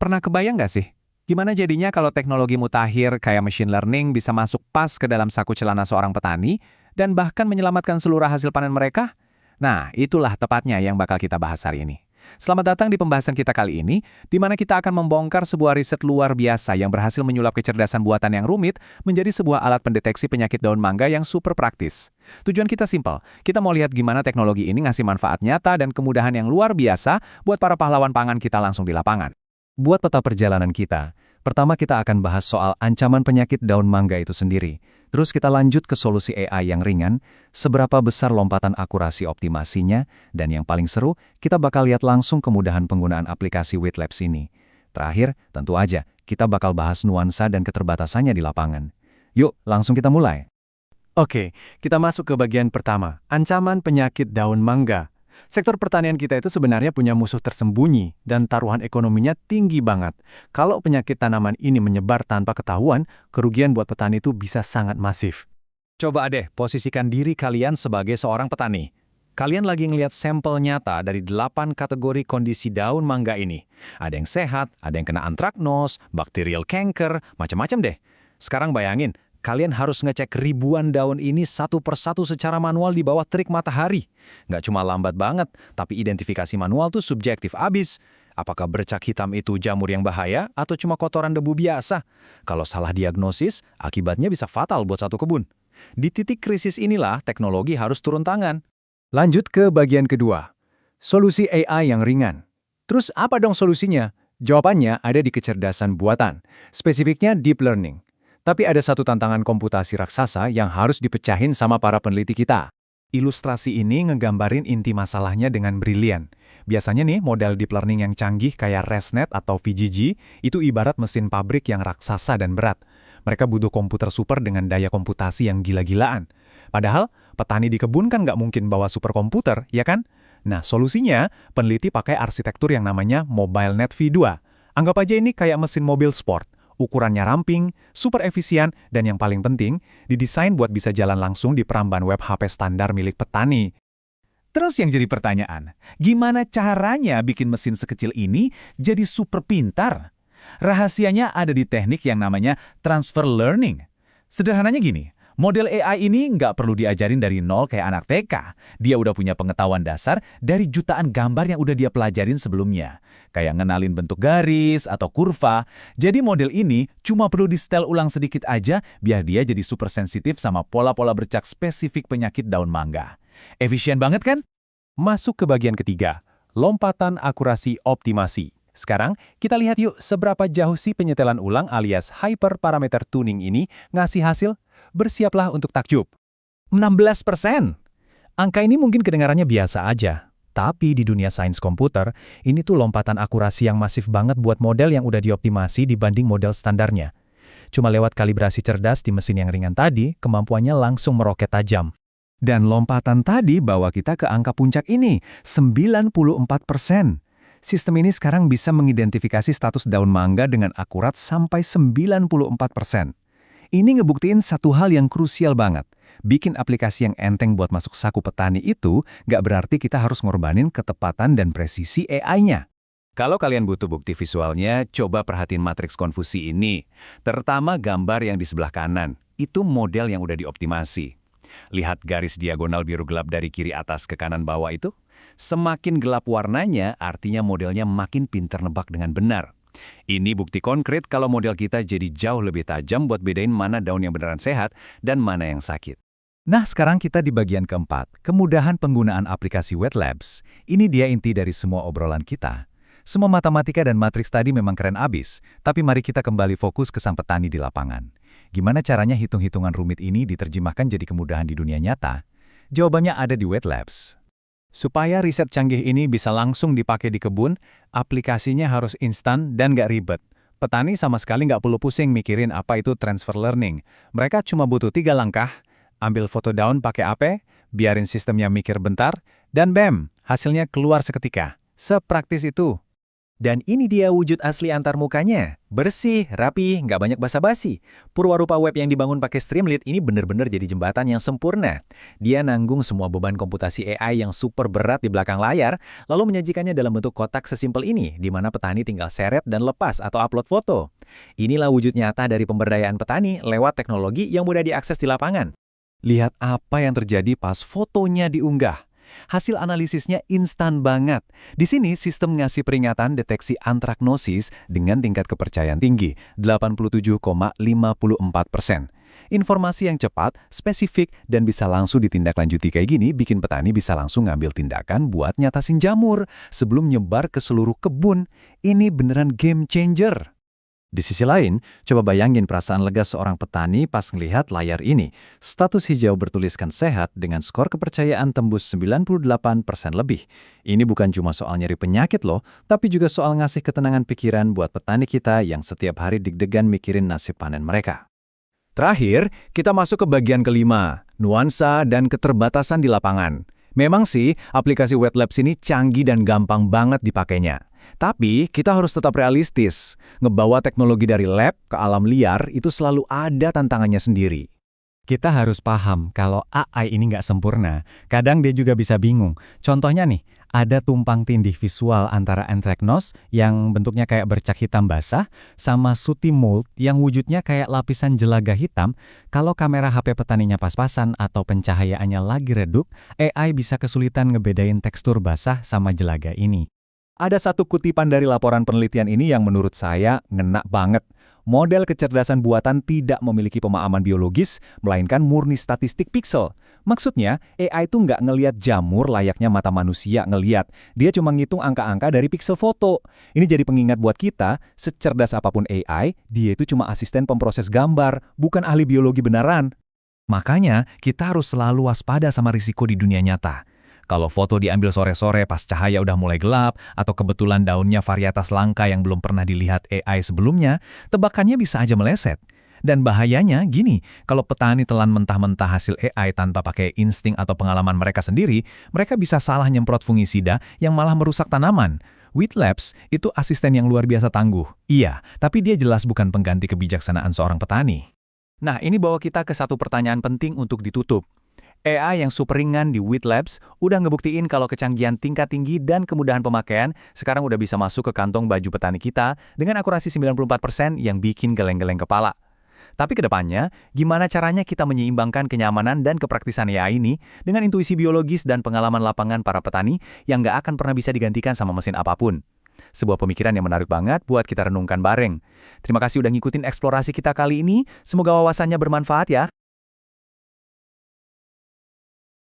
Pernah kebayang nggak sih? Gimana jadinya kalau teknologi mutakhir kayak machine learning bisa masuk pas ke dalam saku celana seorang petani dan bahkan menyelamatkan seluruh hasil panen mereka? Nah, itulah tepatnya yang bakal kita bahas hari ini. Selamat datang di pembahasan kita kali ini, di mana kita akan membongkar sebuah riset luar biasa yang berhasil menyulap kecerdasan buatan yang rumit menjadi sebuah alat pendeteksi penyakit daun mangga yang super praktis. Tujuan kita simpel, kita mau lihat gimana teknologi ini ngasih manfaat nyata dan kemudahan yang luar biasa buat para pahlawan pangan kita langsung di lapangan. Buat peta perjalanan kita, pertama kita akan bahas soal ancaman penyakit daun mangga itu sendiri. Terus kita lanjut ke solusi AI yang ringan, seberapa besar lompatan akurasi optimasinya, dan yang paling seru, kita bakal lihat langsung kemudahan penggunaan aplikasi Wheat Labs ini. Terakhir, tentu aja, kita bakal bahas nuansa dan keterbatasannya di lapangan. Yuk, langsung kita mulai. Oke, kita masuk ke bagian pertama, ancaman penyakit daun mangga. Sektor pertanian kita itu sebenarnya punya musuh tersembunyi dan taruhan ekonominya tinggi banget. Kalau penyakit tanaman ini menyebar tanpa ketahuan, kerugian buat petani itu bisa sangat masif. Coba deh posisikan diri kalian sebagai seorang petani. Kalian lagi ngelihat sampel nyata dari 8 kategori kondisi daun mangga ini. Ada yang sehat, ada yang kena antraknos, bakterial canker, macam-macam deh. Sekarang bayangin, kalian harus ngecek ribuan daun ini satu persatu secara manual di bawah terik matahari. Nggak cuma lambat banget, tapi identifikasi manual tuh subjektif abis. Apakah bercak hitam itu jamur yang bahaya atau cuma kotoran debu biasa? Kalau salah diagnosis, akibatnya bisa fatal buat satu kebun. Di titik krisis inilah teknologi harus turun tangan. Lanjut ke bagian kedua, solusi AI yang ringan. Terus apa dong solusinya? Jawabannya ada di kecerdasan buatan, spesifiknya deep learning. Tapi ada satu tantangan komputasi raksasa yang harus dipecahin sama para peneliti kita. Ilustrasi ini ngegambarin inti masalahnya dengan brilian. Biasanya nih, model deep learning yang canggih kayak ResNet atau VGG itu ibarat mesin pabrik yang raksasa dan berat. Mereka butuh komputer super dengan daya komputasi yang gila-gilaan. Padahal, petani di kebun kan nggak mungkin bawa superkomputer, ya kan? Nah, solusinya, peneliti pakai arsitektur yang namanya MobileNet V2. Anggap aja ini kayak mesin mobil sport. Ukurannya ramping, super efisien, dan yang paling penting, didesain buat bisa jalan langsung di peramban web HP standar milik petani. Terus yang jadi pertanyaan, gimana caranya bikin mesin sekecil ini jadi super pintar? Rahasianya ada di teknik yang namanya transfer learning. Sederhananya gini, model AI ini nggak perlu diajarin dari nol kayak anak TK. Dia udah punya pengetahuan dasar dari jutaan gambar yang udah dia pelajarin sebelumnya. Kayak ngenalin bentuk garis atau kurva. Jadi model ini cuma perlu di-setel ulang sedikit aja biar dia jadi super sensitif sama pola-pola bercak spesifik penyakit daun mangga. Efisien banget kan? Masuk ke bagian ketiga, lompatan akurasi optimasi. Sekarang, kita lihat yuk seberapa jauh sih penyetelan ulang alias hyperparameter tuning ini ngasih hasil. Bersiaplah untuk takjub. 16%. Angka ini mungkin kedengarannya biasa aja. Tapi di dunia sains komputer, ini tuh lompatan akurasi yang masif banget buat model yang udah dioptimasi dibanding model standarnya. Cuma lewat kalibrasi cerdas di mesin yang ringan tadi, kemampuannya langsung meroket tajam. Dan lompatan tadi bawa kita ke angka puncak ini, 94%. Sistem ini sekarang bisa mengidentifikasi status daun mangga dengan akurat sampai 94%. Ini ngebuktiin satu hal yang krusial banget. Bikin aplikasi yang enteng buat masuk saku petani itu nggak berarti kita harus ngorbanin ketepatan dan presisi AI-nya. Kalau kalian butuh bukti visualnya, coba perhatiin matriks konfusi ini. Terutama gambar yang di sebelah kanan. Itu model yang udah dioptimasi. Lihat garis diagonal biru gelap dari kiri atas ke kanan bawah itu? Semakin gelap warnanya, artinya modelnya makin pintar nebak dengan benar. Ini bukti konkret kalau model kita jadi jauh lebih tajam buat bedain mana daun yang beneran sehat dan mana yang sakit. Nah, sekarang kita di bagian keempat, kemudahan penggunaan aplikasi Wheat Labs. Ini dia inti dari semua obrolan kita. Semua matematika dan matriks tadi memang keren abis, tapi mari kita kembali fokus ke sang petani di lapangan. Gimana caranya hitung-hitungan rumit ini diterjemahkan jadi kemudahan di dunia nyata? Jawabannya ada di Wheat Labs. Supaya riset canggih ini bisa langsung dipakai di kebun, aplikasinya harus instan dan nggak ribet. Petani sama sekali nggak perlu pusing mikirin apa itu transfer learning. Mereka cuma butuh 3 langkah, ambil foto daun pakai AP, biarin sistemnya mikir bentar, dan bam, hasilnya keluar seketika. Sepraktis itu. Dan ini dia wujud asli antarmukanya. Bersih, rapi, nggak banyak basa-basi. Purwarupa web yang dibangun pakai Streamlit ini benar-benar jadi jembatan yang sempurna. Dia nanggung semua beban komputasi AI yang super berat di belakang layar, lalu menyajikannya dalam bentuk kotak sesimpel ini, di mana petani tinggal seret dan lepas atau upload foto. Inilah wujud nyata dari pemberdayaan petani lewat teknologi yang mudah diakses di lapangan. Lihat apa yang terjadi pas fotonya diunggah. Hasil analisisnya instan banget. Di sini sistem ngasih peringatan deteksi antraknosis dengan tingkat kepercayaan tinggi, 87,54%. Informasi yang cepat, spesifik, dan bisa langsung ditindaklanjuti kayak gini bikin petani bisa langsung ngambil tindakan buat nyatasin jamur sebelum nyebar ke seluruh kebun. Ini beneran game changer. Di sisi lain, coba bayangin perasaan lega seorang petani pas ngelihat layar ini. Status hijau bertuliskan sehat dengan skor kepercayaan tembus 98% lebih. Ini bukan cuma soal nyari penyakit loh, tapi juga soal ngasih ketenangan pikiran buat petani kita yang setiap hari deg-degan mikirin nasib panen mereka. Terakhir, kita masuk ke bagian kelima, nuansa dan keterbatasan di lapangan. Memang sih, aplikasi Wet Labs ini canggih dan gampang banget dipakainya. Tapi, kita harus tetap realistis. Ngebawa teknologi dari lab ke alam liar itu selalu ada tantangannya sendiri. Kita harus paham kalau AI ini nggak sempurna. Kadang dia juga bisa bingung. Contohnya nih, ada tumpang tindih visual antara anthracnose yang bentuknya kayak bercak hitam basah sama sooty mold yang wujudnya kayak lapisan jelaga hitam. Kalau kamera HP petaninya pas-pasan atau pencahayaannya lagi redup, AI bisa kesulitan ngebedain tekstur basah sama jelaga ini. Ada satu kutipan dari laporan penelitian ini yang menurut saya ngena banget. Model kecerdasan buatan tidak memiliki pemahaman biologis, melainkan murni statistik piksel. Maksudnya, AI itu nggak ngelihat jamur layaknya mata manusia ngelihat. Dia cuma ngitung angka-angka dari piksel foto. Ini jadi pengingat buat kita, secerdas apapun AI, dia itu cuma asisten pemproses gambar, bukan ahli biologi beneran. Makanya, kita harus selalu waspada sama risiko di dunia nyata. Kalau foto diambil sore-sore pas cahaya udah mulai gelap, atau kebetulan daunnya varietas langka yang belum pernah dilihat AI sebelumnya, tebakannya bisa aja meleset. Dan bahayanya gini, kalau petani telan mentah-mentah hasil AI tanpa pakai insting atau pengalaman mereka sendiri, mereka bisa salah nyemprot fungisida yang malah merusak tanaman. Wet Labs itu asisten yang luar biasa tangguh. Iya, tapi dia jelas bukan pengganti kebijaksanaan seorang petani. Nah, ini bawa kita ke satu pertanyaan penting untuk ditutup. AI yang super ringan di Wet Labs udah ngebuktiin kalau kecanggihan tingkat tinggi dan kemudahan pemakaian sekarang udah bisa masuk ke kantong baju petani kita dengan akurasi 94% yang bikin geleng-geleng kepala. Tapi ke depannya, gimana caranya kita menyeimbangkan kenyamanan dan kepraktisan AI ini dengan intuisi biologis dan pengalaman lapangan para petani yang nggak akan pernah bisa digantikan sama mesin apapun? Sebuah pemikiran yang menarik banget buat kita renungkan bareng. Terima kasih udah ngikutin eksplorasi kita kali ini. Semoga wawasannya bermanfaat ya.